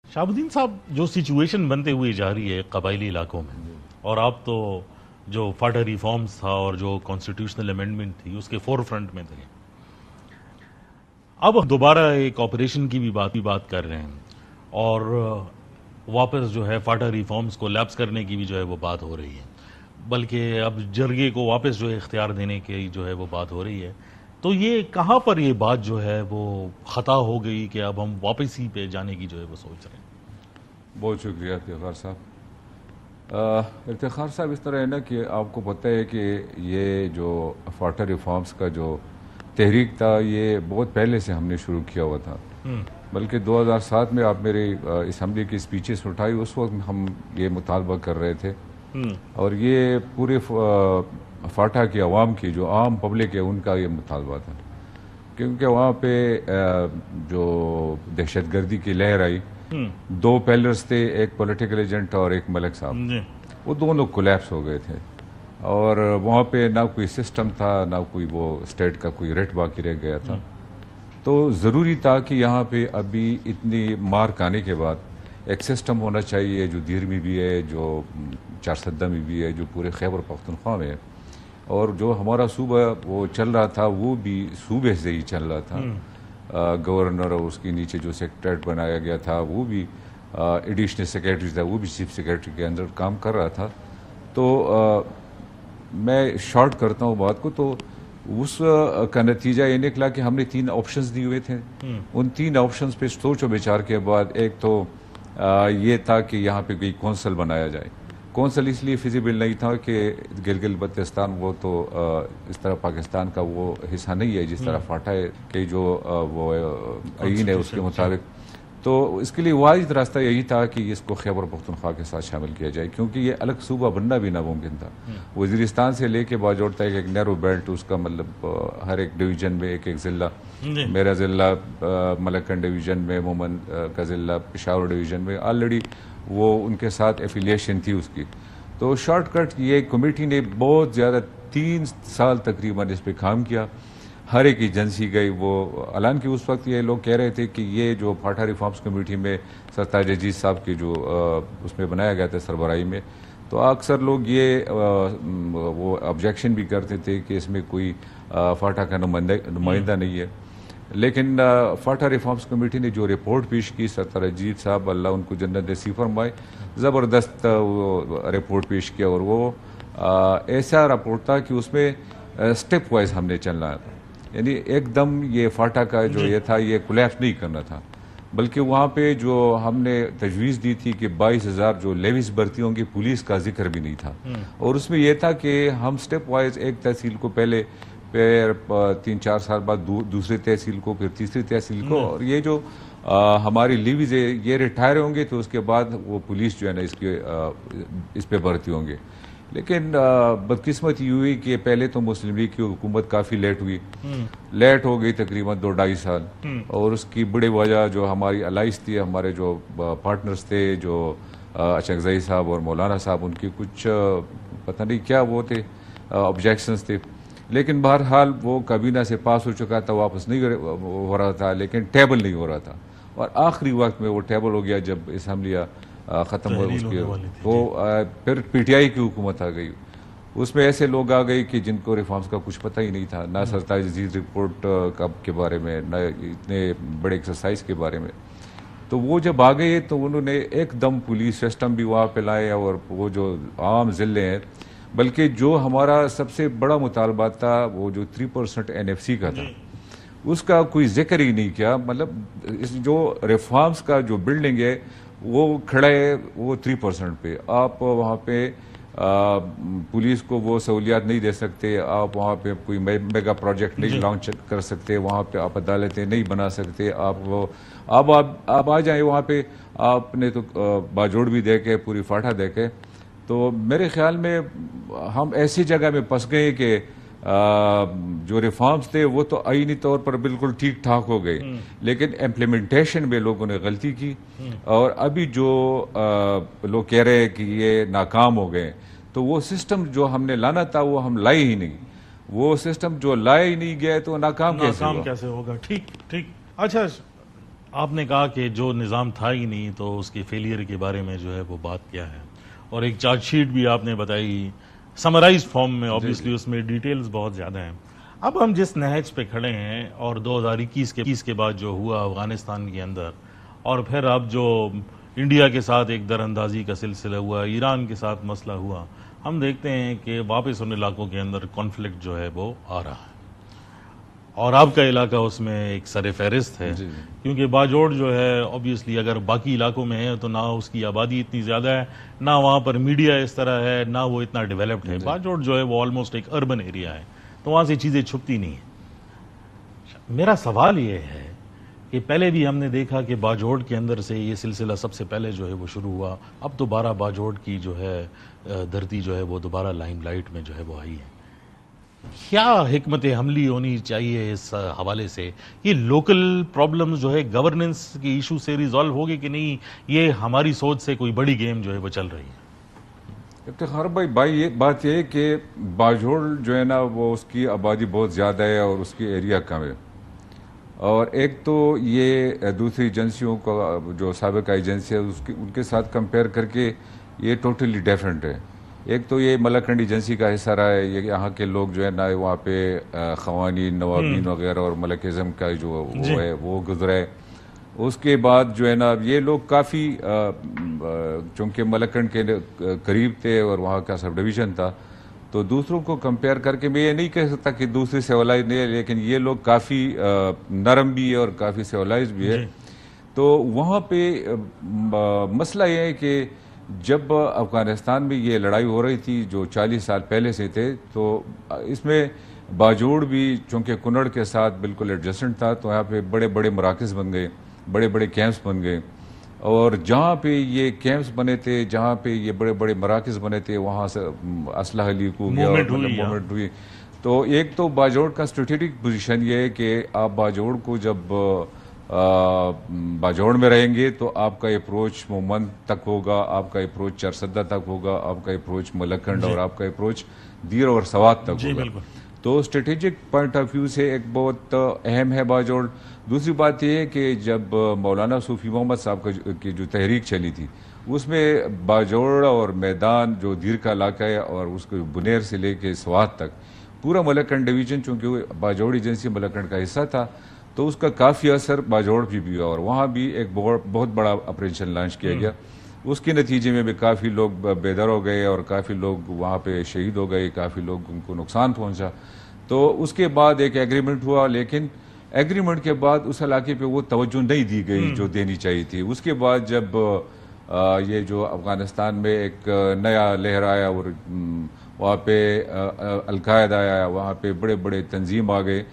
शाहबुद्दीन साहब, जो सिचुएशन बनते हुई जा रही है कबायली इलाकों में, और आप तो जो फाटा रिफॉर्म्स था और जो कॉन्स्टिट्यूशनल अमेंडमेंट थी उसके फोर फ्रंट में थे, अब दोबारा एक ऑपरेशन की भी बात कर रहे हैं और वापस जो है फाटा रिफॉर्म्स को लैप्स करने की भी जो है वो बात हो रही है, बल्कि अब जरगे को वापस जो है इख्तियार देने की जो है वो बात हो रही है। तो ये कहाँ पर ये बात जो है वो खता हो गई कि अब हम वापस ही पे जाने की जो है वो सोच रहे हैं? बहुत शुक्रिया इफ्तिखार साहब। इफ्तिखार साहब, इस तरह है ना कि आपको पता है कि ये जो फाटा रिफॉर्म्स का जो तहरीक था ये बहुत पहले से हमने शुरू किया हुआ था। बल्कि 2007 में आप मेरी असम्बली की स्पीचेस उठाई, उस वक्त हम ये मुतालबा कर रहे थे और ये पूरे फाटा की आवाम की जो आम पब्लिक है उनका ये मुतालबा था, क्योंकि वहाँ पे जो दहशतगर्दी की लहर आई, दो पैलर्स थे, एक पॉलिटिकल एजेंट और एक मलिक साहब, वो दोनों कोलैप्स हो गए थे और वहाँ पे ना कोई सिस्टम था ना कोई वो स्टेट का कोई रेट बाकी रह गया था। तो ज़रूरी था कि यहाँ पे अभी इतनी मार्क आने के बाद एक सिस्टम होना चाहिए जो दीर में भी है, जो चारसद्दा में भी है, जो पूरे खैबर पख्तूनख्वा में है, और जो हमारा सूबा वो चल रहा था वो भी सूबे से ही चल रहा था। गवर्नर और उसके नीचे जो सेक्रेटरीट बनाया गया था वो भी एडिशनल सेक्रेटरी था, वो भी चीफ सेक्रेटरी के अंदर काम कर रहा था। तो मैं शॉर्ट करता हूँ बात को, तो उस का नतीजा ये निकला कि हमने 3 ऑप्शंस दिए हुए थे। उन 3 ऑप्शंस पे सोच और विचार के बाद एक तो ये था कि यहाँ पे कोई कौंसल बनाया जाए। कौंसल इसलिए फिजिबल नहीं था कि गिलगित बल्तिस्तान वो तो इस तरह पाकिस्तान का वो हिस्सा नहीं है जिस तरह फाटा है कि जो वो आईन है उसके मुताबिक। तो इसके लिए वाहिद रास्ता यही था कि इसको खैबर पख्तूनख्वा के साथ शामिल किया जाए, क्योंकि ये अलग सूबा बनना भी नामुमकिन था। वजीरिस्तान से लेके बाजोड़ तक एक नैरो बेल्ट, उसका मतलब हर एक डिवीजन में एक एक ज़िला, मेरा ज़िला मलक्कन डिवीजन में, मोमन का ज़िला पेशावर डिवीजन में ऑलरेडी वो उनके साथ एफिलिएशन थी उसकी। तो शॉर्टकट ये कमेटी ने बहुत ज़्यादा 3 साल तकरीबन इस पर काम किया, हर एक एजेंसी गई। वो हालांकि उस वक्त ये लोग कह रहे थे कि ये जो फाटा रिफॉर्म्स कमेटी में सरताज अजीज साहब की जो उसमें बनाया गया था सरबराही में, तो अक्सर लोग ये वो ऑब्जेक्शन भी करते थे कि इसमें कोई फाटा का नुमाइंदा नहीं है। लेकिन फाटा रिफॉर्म्स कमेटी ने जो रिपोर्ट पेश की, सरताज अजीज साहब अल्लाह उनको जन्नत नसीब फरमाए, ज़बरदस्त रिपोर्ट पेश किया और वो ऐसा रिपोर्ट था कि उसमें स्टेप वाइज हमने चलना है, यानी एकदम ये फाटा का जो ये था ये कोलैप्स नहीं करना था, बल्कि वहाँ पे जो हमने तजवीज़ दी थी कि 22,000 जो लेविस भर्ती होंगी, पुलिस का जिक्र भी नहीं था। और उसमें यह था कि हम स्टेप वाइज एक तहसील को पहले, फिर 3-4 साल बाद दूसरी तहसील को, फिर तीसरी तहसील को, और ये जो हमारी लीवीज है ये रिटायर होंगे तो उसके बाद वो पुलिस जो है ना इस पे भर्ती होंगे। लेकिन बदकिस्मती हुई कि पहले तो मुस्लिम लीग की हुकूमत काफ़ी लेट हुई, लेट हो गई तकरीबन 2-2.5 साल, और उसकी बड़ी वजह जो हमारी अलाइस थी, हमारे जो पार्टनर्स थे, जो अशकज़ई साहब और मौलाना साहब, उनकी कुछ पता नहीं क्या वो थे ऑब्जेक्शंस थे। लेकिन बहरहाल वो काबीना से पास हो चुका था, वापस नहीं हो रहा था, लेकिन टेबल नहीं हो रहा था, और आखिरी वक्त में वो टेबल हो गया जब असम्बलियाँ ख़त्म हो उसकी, तो फिर पीटीआई की हुकूमत आ गई। उसमें ऐसे लोग आ गए कि जिनको रिफॉर्म्स का कुछ पता ही नहीं था, ना सरताज अजीज रिपोर्ट के बारे में, ना इतने बड़े एक्सरसाइज के बारे में। तो वो जब आ गए तो उन्होंने एकदम पुलिस सिस्टम भी वहाँ पे लाए, और वो जो आम ज़िले हैं, बल्कि जो हमारा सबसे बड़ा मुतालबा था वो जो 3% NFC का था, उसका कोई जिक्र ही नहीं किया। मतलब इस जो रिफॉर्म्स का जो बिल्डिंग है वो खड़ा है वो 3% पे, आप वहाँ पे पुलिस को वो सहूलियात नहीं दे सकते, आप वहाँ पे कोई मेगा प्रोजेक्ट नहीं लॉन्च कर सकते, वहाँ पे आप अदालतें नहीं बना सकते, आप वो आप आ जाए वहाँ पे, आपने तो बाजोड़ भी देखे, पूरी फाटा देखे। तो मेरे ख्याल में हम ऐसी जगह में फंस गए कि जो रिफॉर्म्स थे वो तो आईनी तौर पर बिल्कुल ठीक ठाक हो गए, लेकिन इम्प्लीमेंटेशन में लोगों ने गलती की, और अभी जो लोग कह रहे हैं कि ये नाकाम हो गए, तो वो सिस्टम जो हमने लाना था वो हम लाए ही नहीं। वो सिस्टम जो लाए ही नहीं गया तो नाकाम कैसे होगा? ठीक ठीक। अच्छा, आपने कहा कि जो निज़ाम था ही नहीं तो उसके फेलियर के बारे में जो है वो बात क्या है, और एक चार्जशीट भी आपने बताई समराइज फॉर्म में, ऑब्वियसली उसमें डिटेल्स बहुत ज़्यादा हैं। अब हम जिस नहज पे खड़े हैं और 2021 के बाद जो हुआ अफगानिस्तान के अंदर, और फिर अब जो इंडिया के साथ एक दरअंदाजी का सिलसिला हुआ, ईरान के साथ मसला हुआ, हम देखते हैं कि वापस उन इलाकों के अंदर कॉन्फ्लिक्ट जो है वो आ रहा है, और आपका इलाका उसमें एक सर फहरिस्त है। क्योंकि बाजोड़ जो है ऑब्वियसली अगर बाकी इलाकों में है तो ना उसकी आबादी इतनी ज़्यादा है, ना वहाँ पर मीडिया इस तरह है, ना वो इतना डेवलप्ड है। बाजोड़ जो है वो ऑलमोस्ट एक अर्बन एरिया है, तो वहाँ से चीज़ें छुपती नहीं है। मेरा सवाल ये है कि पहले भी हमने देखा कि बाजोड़ के अंदर से ये सिलसिला सबसे पहले जो है वो शुरू हुआ, अब दोबारा बाजोड़ की जो है धरती जो है वो दोबारा लाइमलाइट में जो है वो आई है। क्या हिकमत अमली होनी चाहिए इस हवाले से? ये लोकल प्रॉब्लम्स जो है गवर्नेंस की इशू से रिजॉल्व होगी कि नहीं, ये हमारी सोच से कोई बड़ी गेम जो है वो चल रही है? इफ्तिखार भाई ये बात ये है कि बाजोड़ जो है ना वो उसकी आबादी बहुत ज़्यादा है और उसकी एरिया कम है, और एक तो ये दूसरी एजेंसियों का जो साबिक़ा एजेंसी है उसकी उनके साथ कंपेयर करके ये टोटली डिफरेंट है। एक तो ये मलकंड एजेंसी का हिस्सा रहा है, ये यहाँ के लोग जो है ना वहाँ पे ख़वानीन नवाबीन वगैरह और मलकिज़म का जो वो है वो गुजरा है। उसके बाद जो है ना ये लोग काफ़ी चूँकि मलकंड के करीब थे और वहाँ का सब डिवीज़न था, तो दूसरों को कंपेयर करके मैं ये नहीं कह सकता कि दूसरी सिविलाइज नहीं है, लेकिन ये लोग काफ़ी नरम भी है और काफ़ी सिविलाइज भी है। तो वहाँ पे मसला ये है कि जब अफ़गानिस्तान में ये लड़ाई हो रही थी जो 40 साल पहले से थे, तो इसमें बाजोड़ भी चूँकि कुनड़ के साथ बिल्कुल एडजस्टेंट था, तो यहाँ पे बड़े बड़े मराकज़ बन गए, बड़े बड़े कैंप्स बन गए, और जहाँ पे ये कैंप्स बने थे, जहाँ पे ये बड़े बड़े मराकज़ बने थे, वहाँ से असलहा लीक हो गया और मूवमेंट हुई। तो एक तो बाजोड़ का स्ट्रेटेजिक पोजीशन ये है कि आप बाजोड़ को जब बाजोड़ में रहेंगे तो आपका अप्रोच मोमन तक होगा, आपका अप्रोच चरसद्दा तक होगा, आपका अप्रोच मलकंड और आपका अप्रोच दीर और सवात तक होगा। तो स्ट्रेटेजिक पॉइंट ऑफ व्यू से एक बहुत अहम है बाजोड़। दूसरी बात यह है कि जब मौलाना सूफी मोहम्मद साहब की जो तहरीक चली थी, उसमें बाजोड़ और मैदान जो दीर का इलाका है और उसको बुनेर से लेके सवात तक पूरा मलकंड डिवीज़न, चूँकि बाजोड़ एजेंसी मलकंड का हिस्सा था, तो उसका काफ़ी असर बाजोड़ भी हुआ और वहाँ भी एक बहुत बड़ा ऑपरेशन लॉन्च किया गया। उसके नतीजे में भी काफ़ी लोग बेदर हो गए और काफ़ी लोग वहाँ पे शहीद हो गए, काफ़ी लोग उनको नुकसान पहुँचा। तो उसके बाद एक एग्रीमेंट हुआ, लेकिन एग्रीमेंट के बाद उस इलाके पे वो तवज्जो नहीं दी गई जो देनी चाहिए थी। उसके बाद जब ये जो अफ़गानिस्तान में एक नया लहर आया और वहाँ पे अलकायदा आया, वहाँ पे बड़े बड़े तंजीम आ गए,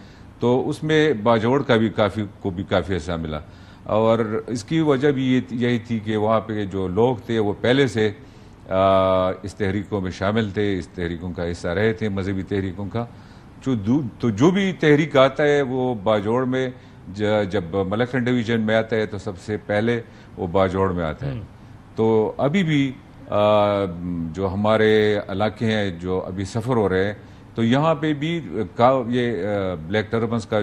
तो उसमें बाजोड़ का भी काफ़ी हिस्सा मिला। और इसकी वजह भी यही थी कि वहाँ पे जो लोग थे वो पहले से इस तहरीकों में शामिल थे, इस तहरीकों का हिस्सा रहे थे, मजहबी तहरीकों का। तो जो भी तहरीक आता है वो बाजोड़ में जब मलकंड डिवीज़न में आता है तो सबसे पहले वो बाजोड़ में आता है। तो अभी भी जो हमारे इलाके हैं जो अभी सफ़र हो रहे हैं, तो यहाँ पे भी ये ब्लैक टर्बन्स का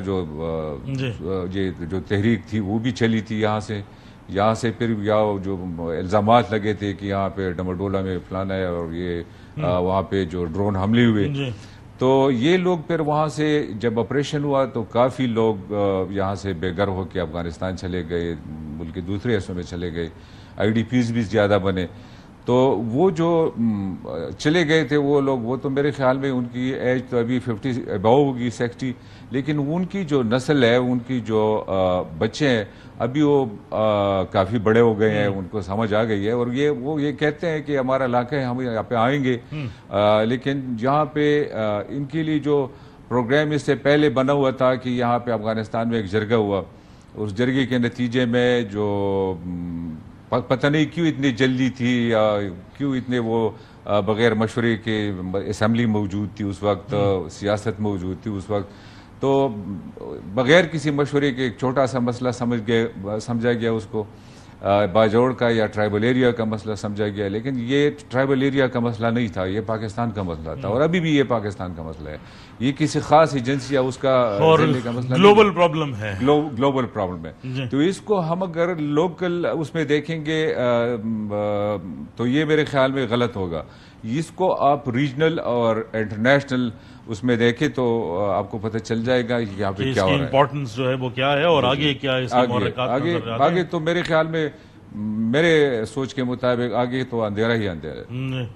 ये जो तहरीक थी वो भी चली थी यहाँ से फिर यहाँ जो इल्ज़ामात लगे थे कि यहाँ पे डमरडोला में फलाना है और ये वहाँ पे जो ड्रोन हमले हुए, तो ये लोग फिर वहाँ से जब ऑपरेशन हुआ तो काफ़ी लोग यहाँ से बेघर होकर अफ़गानिस्तान चले गए, मुल्क के दूसरे हिस्सों में चले गए, IDPs भी ज़्यादा बने। तो वो जो चले गए थे वो लोग, वो तो मेरे ख्याल में उनकी एज तो अभी 50 अबव होगी, 60, लेकिन उनकी जो नस्ल है, उनकी जो बच्चे हैं अभी वो काफ़ी बड़े हो गए हैं, उनको समझ आ गई है और वो ये कहते हैं कि हमारा इलाका है, हम यहाँ पे आएंगे। लेकिन यहाँ पे इनके लिए जो प्रोग्राम इससे पहले बना हुआ था कि यहाँ पे अफ़गानिस्तान में एक जरगा हुआ, उस जरगे के नतीजे में जो पता नहीं क्यों इतनी जल्दी थी या क्यों इतने वो बग़ैर मशवरे के असम्बली मौजूद थी उस वक्त, सियासत मौजूद थी उस वक्त, तो बग़ैर किसी मशवरे के एक छोटा सा मसला समझा गया उसको। बाजोड़ का या ट्राइबल एरिया का मसला समझा गया, लेकिन ये ट्राइबल एरिया का मसला नहीं था, ये पाकिस्तान का मसला था और अभी भी ये पाकिस्तान का मसला है। ये किसी खास एजेंसी या उसका का मसला ग्लोबल प्रॉब्लम है, ग्लोबल प्रॉब्लम है। तो इसको हम अगर लोकल उसमें देखेंगे तो ये मेरे ख्याल में गलत होगा। इसको आप रीजनल और इंटरनेशनल उसमें देखें तो आपको पता चल जाएगा कि यहाँ पे क्या हो रहा है, इम्पोर्टेंस जो है वो क्या है और आगे क्या है, आगे तो मेरे ख्याल में, मेरे सोच के मुताबिक आगे तो अंधेरा ही अंधेरा है।